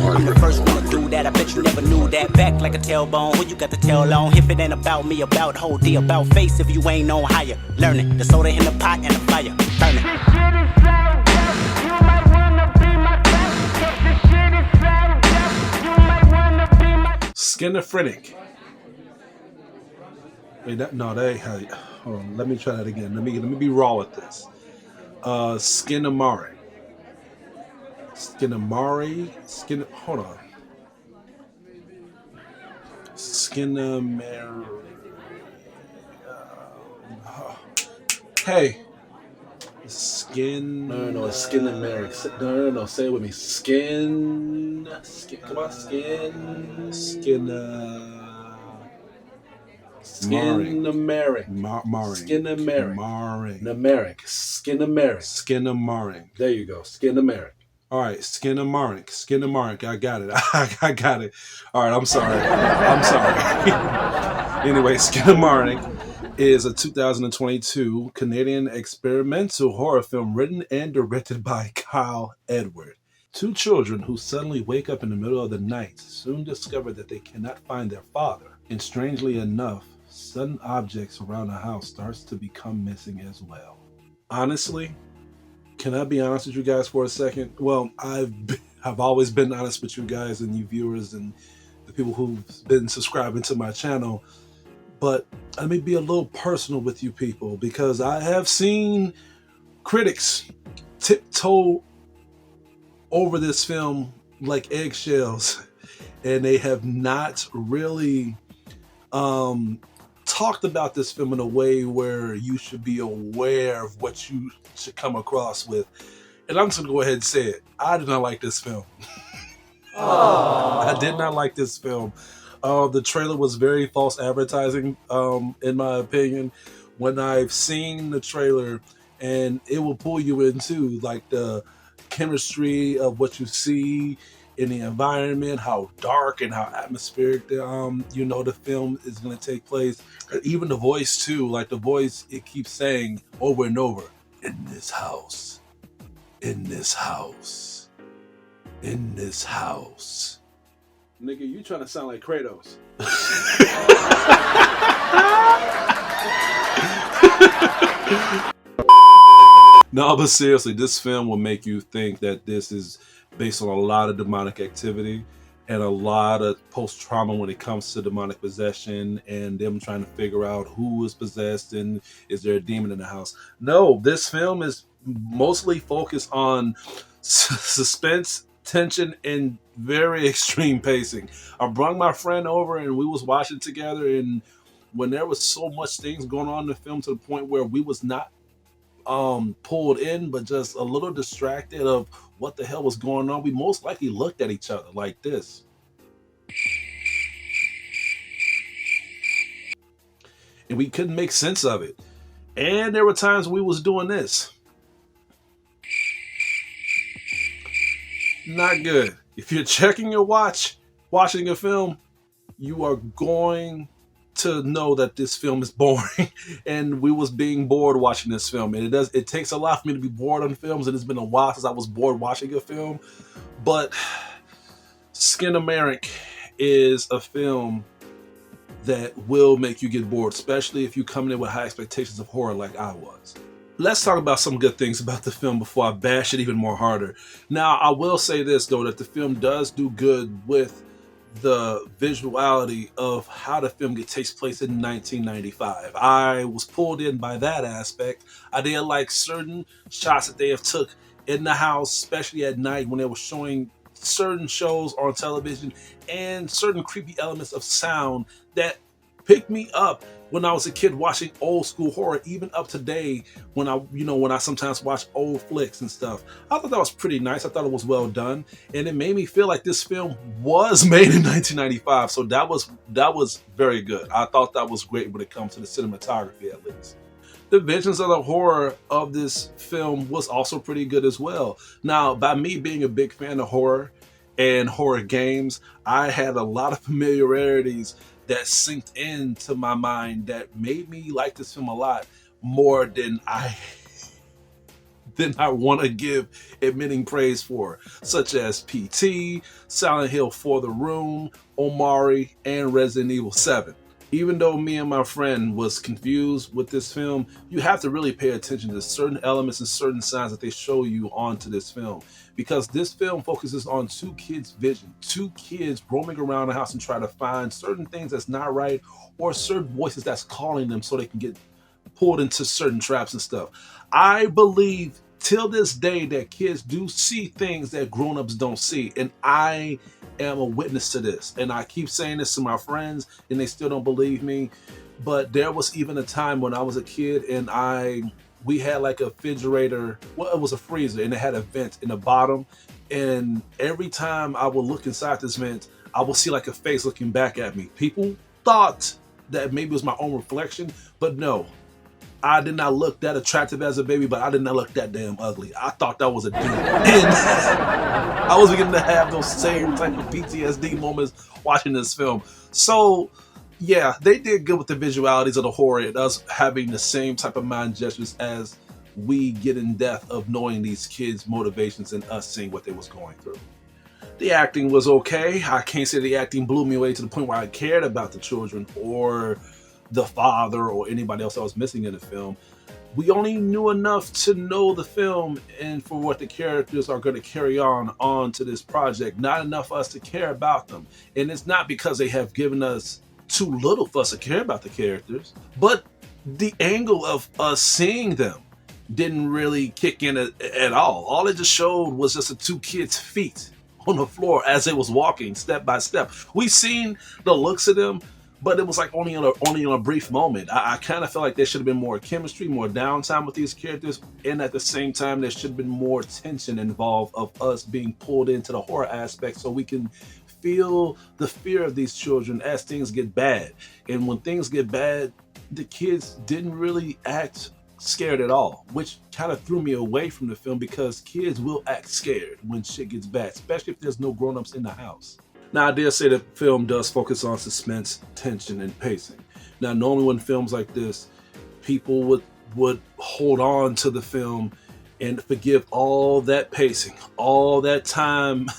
I'm the first one to do that. I bet you never knew that. Back like a tailbone. Who you got the tail on? If it ain't about me, about whole D, about face. If you ain't on higher, learn it. The soda in the pot and the fire, burn it. This shit is so dope. You might wanna be my guest. This shit is so dope. You might wanna be my Skinamarink. Wait, that ain't how. Hold on, let me try that again. Let me be raw with this. Skinamarink. Hold on. Skinamarink. Hey. No, it's Skinamarink. No. Say it with me. Skin. Come on, Skinamarink. There you go. Skinamarink. All right, Skinamarink. I got it. I got it. All right, I'm sorry. Anyway, Skinamarink is a 2022 Canadian experimental horror film written and directed by Kyle Edward. Two children who suddenly wake up in the middle of the night soon discover that they cannot find their father. And strangely enough, sudden objects around the house starts to become missing as well. Honestly, can I be honest with you guys for a second? Well, I've always been honest with you guys and you viewers and the people who've been subscribing to my channel. But let me be a little personal with you people, because I have seen critics tiptoe over this film like eggshells, and they have not really talked about this film in a way where you should be aware of what you should come across with. And I'm just gonna go ahead and say it. I did not like this film. I did not like this film. The trailer was very false advertising, in my opinion. When I've seen the trailer, and it will pull you into like the chemistry of what you see in the environment, how dark and how atmospheric the film is going to take place. Even the voice too, like the voice, it keeps saying over and over, in this house, in this house, in this house. Nigga, you trying to sound like Kratos. No, but seriously, this film will make you think that this is based on a lot of demonic activity and a lot of post-trauma when it comes to demonic possession and them trying to figure out who is possessed and is there a demon in the house. No, this film is mostly focused on suspense, tension, and very extreme pacing. I brought my friend over and we was watching together, and when there was so much things going on in the film to the point where we was not pulled in but just a little distracted of what the hell was going on, we most likely looked at each other like this. And we couldn't make sense of it. And there were times we was doing this. Not good. If you're checking your watch, watching a film, you are going to know that this film is boring. And we was being bored watching this film. And it takes a lot for me to be bored on films, and it's been a while since I was bored watching a film. But Skinamarink is a film that will make you get bored, especially if you come in with high expectations of horror like I was. Let's talk about some good things about the film before I bash it even more harder. Now, I will say this, though, that the film does do good with the visuality of how the film takes place in 1995. I was pulled in by that aspect. I did like certain shots that they have took in the house, especially at night when they were showing certain shows on television and certain creepy elements of sound that picked me up when I was a kid watching old school horror, even up to today when I sometimes watch old flicks and stuff. I thought that was pretty nice. I thought it was well done, and it made me feel like this film was made in 1995. So that was very good. I thought that was great when it comes to the cinematography, at least. The visions of the horror of this film was also pretty good as well. Now, by me being a big fan of horror and horror games, I had a lot of familiarities that synced into my mind that made me like this film a lot more than I than I want to give admitting praise for, such as PT, Silent Hill For the Room, Omari, and Resident Evil 7. Even though me and my friend was confused with this film, you have to really pay attention to certain elements and certain signs that they show you onto this film. Because this film focuses on two kids' vision, two kids roaming around the house and trying to find certain things that's not right or certain voices that's calling them so they can get pulled into certain traps and stuff. I believe till this day that kids do see things that grown-ups don't see, and I am a witness to this. And I keep saying this to my friends and they still don't believe me, but there was even a time when I was a kid and we had like a refrigerator, well, it was a freezer, and it had a vent in the bottom, and every time I would look inside this vent, I would see like a face looking back at me. People thought that maybe it was my own reflection, but no, I did not look that attractive as a baby, but I did not look that damn ugly. I thought that was a dude. And I was beginning to have those same type of PTSD moments watching this film. So, yeah, they did good with the visualities of the horror and us having the same type of mind gestures as we get in depth of knowing these kids' motivations and us seeing what they was going through. The acting was okay. I can't say the acting blew me away to the point where I cared about the children or the father or anybody else that was missing in the film. We only knew enough to know the film and for what the characters are going to carry on to this project, not enough for us to care about them. And it's not because they have given us too little for us to care about the characters, but the angle of us seeing them didn't really kick in at all. All it just showed was just the two kids' feet on the floor as they was walking step by step. We seen the looks of them, but it was like only in a brief moment. I kind of felt like there should have been more chemistry, more downtime with these characters, and at the same time, there should have been more tension involved of us being pulled into the horror aspect so we can feel the fear of these children as things get bad. And when things get bad, the kids didn't really act scared at all, which kind of threw me away from the film because kids will act scared when shit gets bad, especially if there's no grown-ups in the house. Now, I dare say the film does focus on suspense, tension, and pacing. Now, normally when films like this, people would hold on to the film and forgive all that pacing, all that time,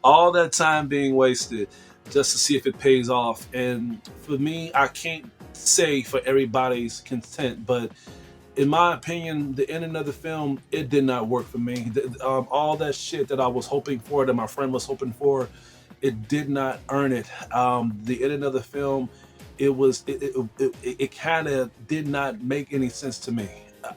all that time being wasted just to see if it pays off. And for me, I can't say for everybody's content, but in my opinion, the ending of the film, it did not work for me. All that shit that I was hoping for, that my friend was hoping for, it did not earn it. The ending of the film, it kind of did not make any sense to me.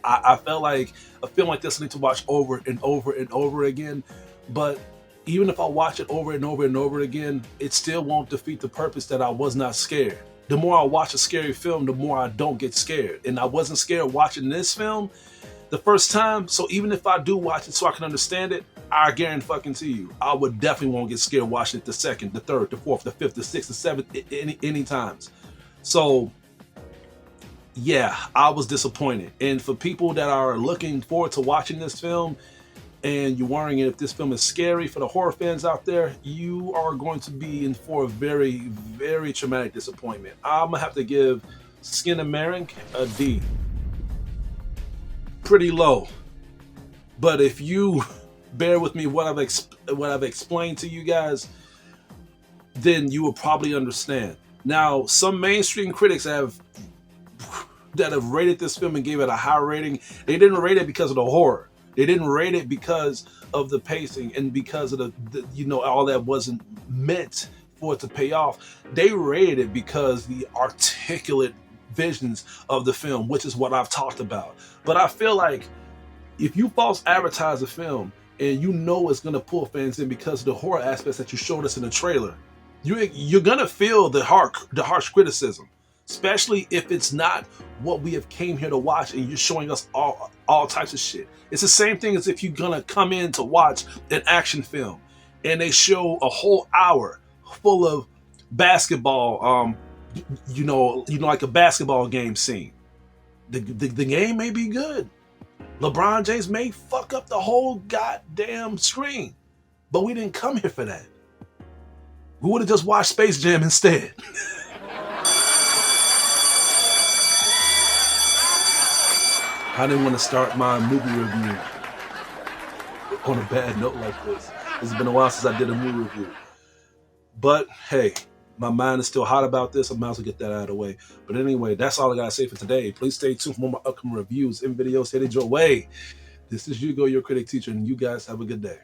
I felt like a film like this I need to watch over and over and over again, but even if I watch it over and over and over again, it still won't defeat the purpose that I was not scared. The more I watch a scary film, the more I don't get scared. And I wasn't scared watching this film the first time. So even if I do watch it so I can understand it, I guarantee you, I would definitely won't get scared watching it the second, the third, the fourth, the fifth, the sixth, the seventh, any times. So yeah, I was disappointed. And for people that are looking forward to watching this film, and you're wondering if this film is scary for the horror fans out there, you are going to be in for a very, very traumatic disappointment. I'm gonna have to give Skinamarink a D. Pretty low. But if you bear with me what I've explained to you guys, then you will probably understand. Now, some mainstream critics that have rated this film and gave it a high rating, they didn't rate it because of the horror. They didn't rate it because of the pacing and because of the all that wasn't meant for it to pay off. They rated it because the articulate visions of the film, which is what I've talked about. But I feel like if you false advertise a film and you know it's gonna pull fans in because of the horror aspects that you showed us in the trailer, you're gonna feel the harsh criticism. Especially if it's not what we have came here to watch and you're showing us all types of shit. It's the same thing as if you're gonna come in to watch an action film and they show a whole hour full of basketball, like a basketball game scene. The game may be good. LeBron James may fuck up the whole goddamn screen, but we didn't come here for that. We would have just watched Space Jam instead. I didn't want to start my movie review on a bad note like this. It's been a while since I did a movie review. But hey, my mind is still hot about this. I might as well get that out of the way. But anyway, that's all I gotta say for today. Please stay tuned for more of my upcoming reviews and videos headed your way. This is Hugo, your critic teacher, and you guys have a good day.